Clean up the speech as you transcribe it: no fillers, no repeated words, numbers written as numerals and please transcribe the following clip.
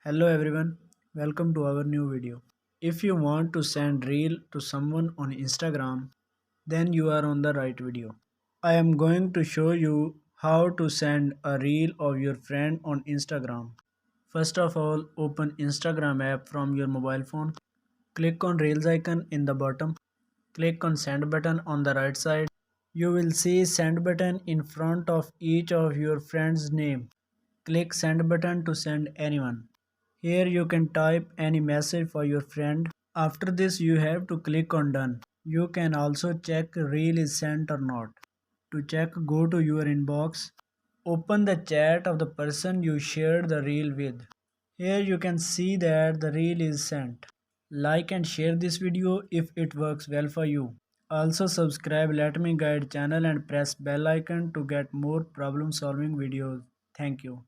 Hello everyone, welcome to our new video. If you want to send reel to someone on Instagram, then you are on the right video. I am going to show you how to send a reel of your friend on Instagram. First of all, open Instagram app from your mobile phone. Click on reels icon in the bottom. Click on send button on the right side. You will see send button in front of each of your friend's name. Click send button to send anyone. Here you can type any message for your friend. After this you have to click on done. You can also check reel is sent or not. To check, go to your inbox. Open the chat of the person you shared the reel with. Here you can see that the reel is sent. Like and share this video if it works well for you. Also subscribe Let Me Guide channel and press bell icon to get more problem solving videos. Thank you.